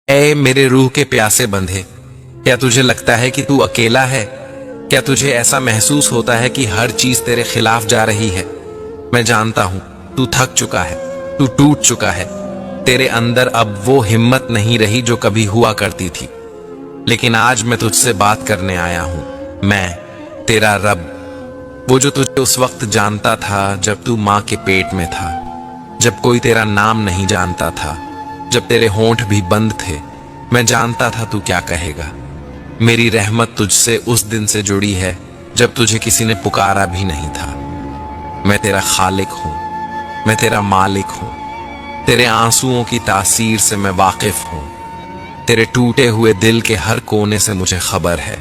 ऐ मेरे रूह के प्यासे बंधे, क्या तुझे लगता है कि तू अकेला है? क्या तुझे ऐसा महसूस होता है कि हर चीज तेरे खिलाफ जा रही है? मैं जानता हूं तू थक चुका है, तू टूट चुका है। तेरे अंदर अब वो हिम्मत नहीं रही जो कभी हुआ करती थी। लेकिन आज मैं तुझसे बात करने आया हूं। मैं तेरा रब, वो जो तुझे उस वक्त जानता था जब तू मां के पेट में था, जब कोई तेरा नाम नहीं जानता था, जब तेरे होंठ भी बंद थे। मैं जानता था तू क्या कहेगा। मेरी रहमत तुझसे उस दिन से जुड़ी है जब तुझे किसी ने पुकारा भी नहीं था। मैं तेरा खालिक हूं, मैं तेरा मालिक हूं। तेरे आंसुओं की तासीर से मैं वाकिफ हूं। तेरे टूटे हुए दिल के हर कोने से मुझे खबर है।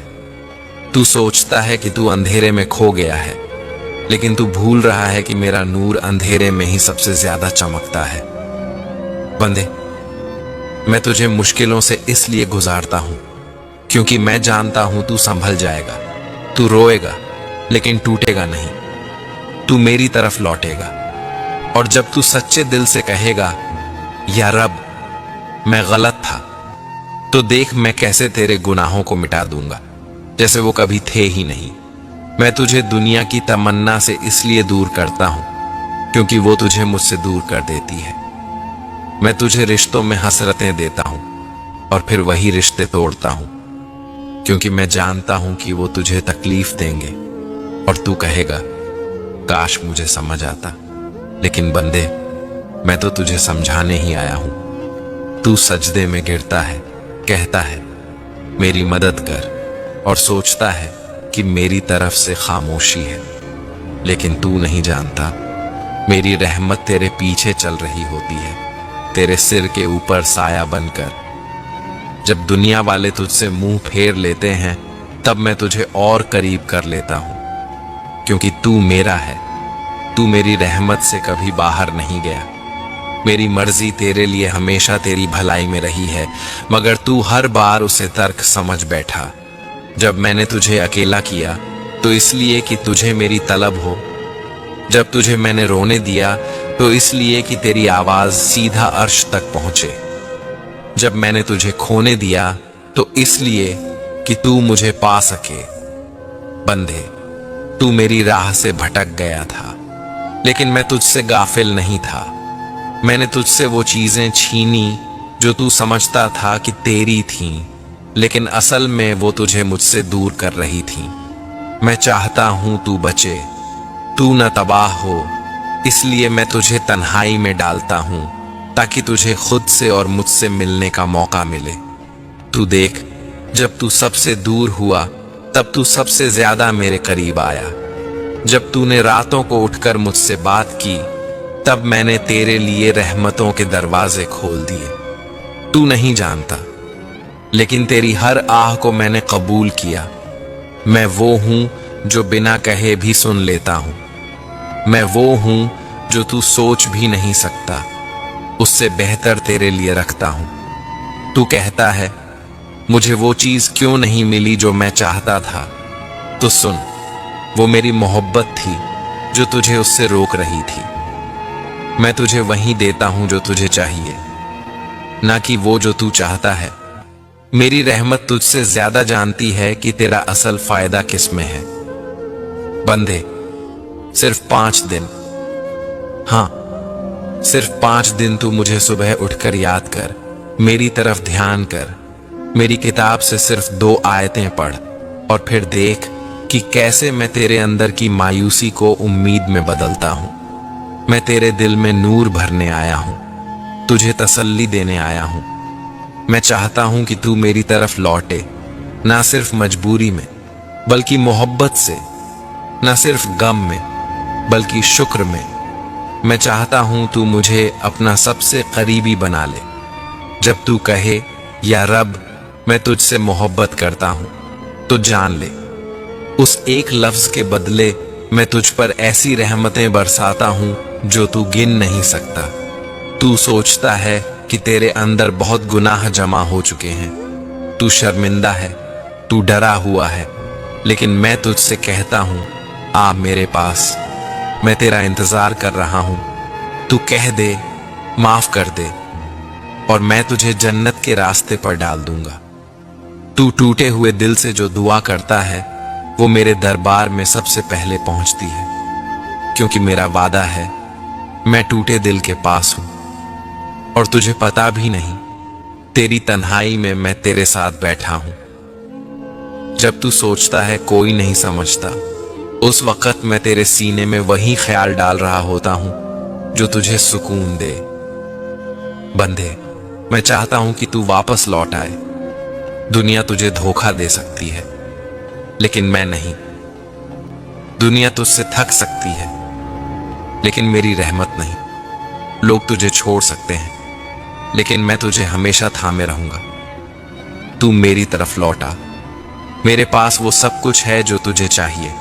तू सोचता है कि तू अंधेरे में खो गया है, लेकिन तू भूल रहा है कि मेरा नूर अंधेरे में ही सबसे ज्यादा चमकता है। बंदे, मैं तुझे मुश्किलों से इसलिए गुजारता हूं क्योंकि मैं जानता हूं तू संभल जाएगा। तू रोएगा लेकिन टूटेगा नहीं। तू मेरी तरफ लौटेगा, और जब तू सच्चे दिल से कहेगा, या रब मैं गलत था, तो देख मैं कैसे तेरे गुनाहों को मिटा दूंगा जैसे वो कभी थे ही नहीं। मैं तुझे दुनिया की तमन्ना से इसलिए दूर करता हूं क्योंकि वो तुझे मुझसे दूर कर देती है। मैं तुझे रिश्तों में हसरतें देता हूं और फिर वही रिश्ते तोड़ता हूं क्योंकि मैं जानता हूं कि वो तुझे तकलीफ देंगे और तू कहेगा, काश मुझे समझ आता। लेकिन बंदे, मैं तो तुझे समझाने ही आया हूं। तू सजदे में गिरता है, कहता है मेरी मदद कर, और सोचता है कि मेरी तरफ से खामोशी है। लेकिन तू नहीं जानता, मेरी रहमत तेरे पीछे चल रही होती है, तेरे सिर के ऊपर साया बनकर। जब दुनिया वाले तुझसे मुंह फेर लेते हैं, तब मैं तुझे और करीब कर लेता हूं क्योंकि तू मेरा है। तू मेरी रहमत से कभी बाहर नहीं गया। मेरी मर्जी तेरे लिए हमेशा तेरी भलाई में रही है, मगर तू हर बार उसे तर्क समझ बैठा। जब मैंने तुझे अकेला किया तो इसलिए कि तुझे मेरी तलब हो। जब तुझे मैंने रोने दिया तो इसलिए कि तेरी आवाज सीधा अर्श तक पहुंचे। जब मैंने तुझे खोने दिया तो इसलिए कि तू मुझे पा सके। बंदे, तू मेरी राह से भटक गया था, लेकिन मैं तुझसे गाफिल नहीं था। मैंने तुझसे वो चीजें छीनी जो तू समझता था कि तेरी थीं, लेकिन असल में वो तुझे मुझसे दूर कर रही थीं। मैं चाहता हूं तू बचे, तू न तबाह हो, इसलिए मैं तुझे तन्हाई में डालता हूं ताकि तुझे खुद से और मुझसे मिलने का मौका मिले। तू देख, जब तू सबसे दूर हुआ तब तू सबसे ज्यादा मेरे करीब आया। जब तूने रातों को उठकर मुझसे बात की, तब मैंने तेरे लिए रहमतों के दरवाजे खोल दिए। तू नहीं जानता, लेकिन तेरी हर आह को मैंने कबूल किया। मैं वो हूं जो बिना कहे भी सुन लेता हूं। मैं वो हूं जो तू सोच भी नहीं सकता, उससे बेहतर तेरे लिए रखता हूं। तू कहता है, मुझे वो चीज क्यों नहीं मिली जो मैं चाहता था? तो सुन, वो मेरी मोहब्बत थी जो तुझे उससे रोक रही थी। मैं तुझे वही देता हूं जो तुझे चाहिए, ना कि वो जो तू चाहता है। मेरी रहमत तुझसे ज्यादा जानती है कि तेरा असल फायदा किस में है। बंदे, सिर्फ 5 दिन, हां सिर्फ 5 दिन तू मुझे सुबह उठकर याद कर, मेरी तरफ ध्यान कर, मेरी किताब से सिर्फ 2 आयतें पढ़, और फिर देख कि कैसे मैं तेरे अंदर की मायूसी को उम्मीद में बदलता हूं। मैं तेरे दिल में नूर भरने आया हूं, तुझे तसल्ली देने आया हूं। मैं चाहता हूं कि तू मेरी तरफ लौटे, ना सिर्फ मजबूरी में बल्कि मोहब्बत से, ना सिर्फ गम में बल्कि शुक्र में। मैं चाहता हूं तू मुझे अपना सबसे करीबी बना ले। जब तू कहे, या रब मैं तुझसे मोहब्बत करता हूं, तो जान ले, उस एक लफ्ज के बदले मैं तुझ पर ऐसी रहमतें बरसाता हूं जो तू गिन नहीं सकता। तू सोचता है कि तेरे अंदर बहुत गुनाह जमा हो चुके हैं, तू शर्मिंदा है, तू डरा हुआ है, लेकिन मैं तुझसे कहता हूं, आ मेरे पास, मैं तेरा इंतजार कर रहा हूं। तू कह दे, माफ कर दे, और मैं तुझे जन्नत के रास्ते पर डाल दूंगा। तू टूटे हुए दिल से जो दुआ करता है वो मेरे दरबार में सबसे पहले पहुंचती है, क्योंकि मेरा वादा है मैं टूटे दिल के पास हूं और तुझे पता भी नहीं, तेरी तन्हाई में मैं तेरे साथ बैठा हूं। जब तू सोचता है कोई नहीं समझता, उस वक्त मैं तेरे सीने में वही ख्याल डाल रहा होता हूं जो तुझे सुकून दे। बंदे, मैं चाहता हूं कि तू वापस लौट आए। दुनिया तुझे धोखा दे सकती है, लेकिन मैं नहीं। दुनिया तुझसे थक सकती है, लेकिन मेरी रहमत नहीं। लोग तुझे छोड़ सकते हैं, लेकिन मैं तुझे हमेशा थामे रहूंगा। तू मेरी तरफ लौटा। मेरे पास वो सब कुछ है जो तुझे चाहिए,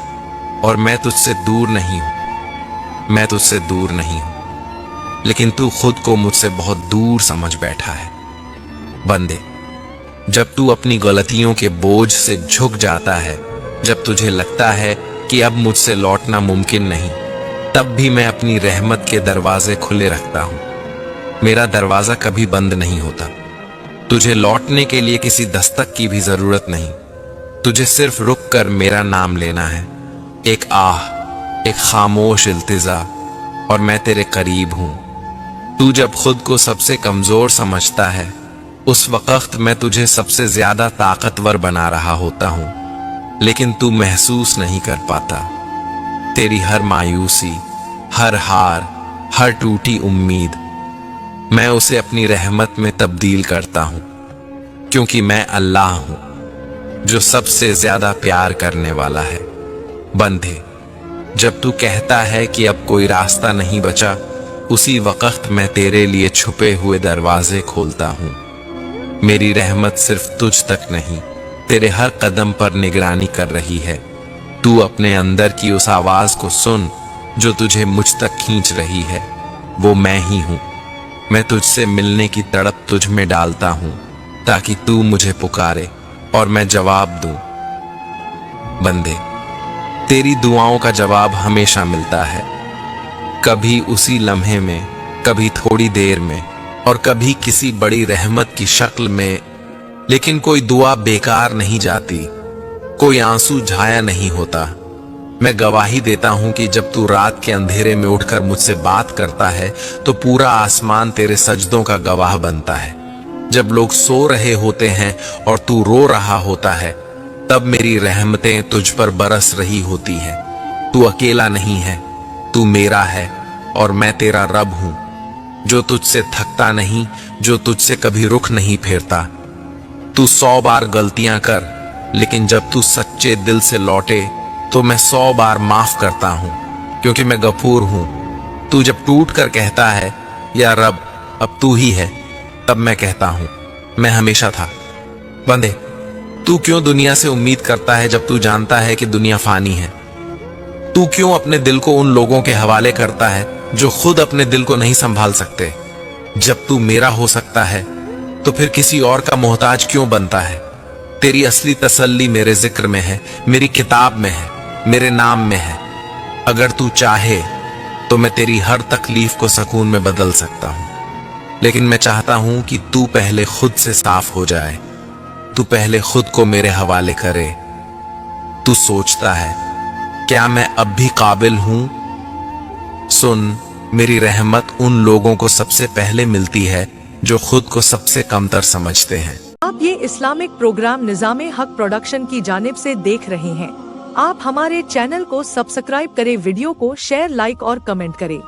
और मैं तुझसे दूर नहीं हूं। मैं तुझसे दूर नहीं हूं, लेकिन तू खुद को मुझसे बहुत दूर समझ बैठा है। बंदे, जब तू अपनी गलतियों के बोझ से झुक जाता है, जब तुझे लगता है कि अब मुझसे लौटना मुमकिन नहीं, तब भी मैं अपनी रहमत के दरवाजे खुले रखता हूं। मेरा दरवाजा कभी बंद नहीं होता। तुझे लौटने के लिए किसी दस्तक की भी जरूरत नहीं। तुझे सिर्फ रुक कर मेरा नाम लेना है। एक आह, एक खामोश इल्तिजा, और मैं तेरे करीब हूं। तू जब खुद को सबसे कमजोर समझता है, उस वक्त मैं तुझे सबसे ज्यादा ताकतवर बना रहा होता हूं, लेकिन तू महसूस नहीं कर पाता। तेरी हर मायूसी, हर हार, हर टूटी उम्मीद, मैं उसे अपनी रहमत में तब्दील करता हूं, क्योंकि मैं अल्लाह हूं जो सबसे ज्यादा प्यार करने वाला है। बंदे, जब तू कहता है कि अब कोई रास्ता नहीं बचा, उसी वक्त मैं तेरे लिए छुपे हुए दरवाजे खोलता हूं। मेरी रहमत सिर्फ तुझ तक नहीं, तेरे हर कदम पर निगरानी कर रही है। तू अपने अंदर की उस आवाज को सुन जो तुझे मुझ तक खींच रही है। वो मैं ही हूं। मैं तुझसे मिलने की तड़प तुझ में डालता हूं, ताकि तू मुझे पुकारे और मैं जवाब दूं। बंदे, तेरी दुआओं का जवाब हमेशा मिलता है, कभी उसी लम्हे में, कभी थोड़ी देर में, और कभी किसी बड़ी रहमत की शक्ल में। लेकिन कोई दुआ बेकार नहीं जाती, कोई आंसू झाया नहीं होता। मैं गवाही देता हूं कि जब तू रात के अंधेरे में उठकर मुझसे बात करता है, तो पूरा आसमान तेरे सजदों का गवाह बनता है। जब लोग सो रहे होते हैं और तू रो रहा होता है, तब मेरी रहमतें तुझ पर बरस रही होती हैं। तू अकेला नहीं है, तू मेरा है, और मैं तेरा रब हूं, जो तुझसे थकता नहीं, जो तुझसे कभी रुख नहीं फेरता। तू 100 बार गलतियां कर, लेकिन जब तू सच्चे दिल से लौटे तो मैं 100 बार माफ करता हूं, क्योंकि मैं गफूर हूं। तू जब टूट कर कहता है या रब अब तू ही है, तब मैं कहता हूं मैं हमेशा था। बंदे, तू क्यों दुनिया से उम्मीद करता है जब तू जानता है कि दुनिया फानी है? तू क्यों अपने दिल को उन लोगों के हवाले करता है जो खुद अपने दिल को नहीं संभाल सकते? जब तू मेरा हो सकता है, तो फिर किसी और का मोहताज क्यों बनता है? तेरी असली तसल्ली मेरे जिक्र में है, मेरी किताब में है, मेरे नाम में है। अगर तू चाहे तो मैं तेरी हर तकलीफ को सुकून में बदल सकता हूं, लेकिन मैं चाहता हूं कि तू पहले खुद से साफ हो जाए। तू पहले खुद को मेरे हवाले करे। तू सोचता है क्या मैं अब भी काबिल हूं? सुन, मेरी रहमत उन लोगों को सबसे पहले मिलती है जो खुद को सबसे कमतर समझते हैं। आप ये इस्लामिक प्रोग्राम निज़ामे हक प्रोडक्शन की जानिब से देख रहे हैं। आप हमारे चैनल को सब्सक्राइब करें, वीडियो को शेयर, लाइक और कमेंट करें।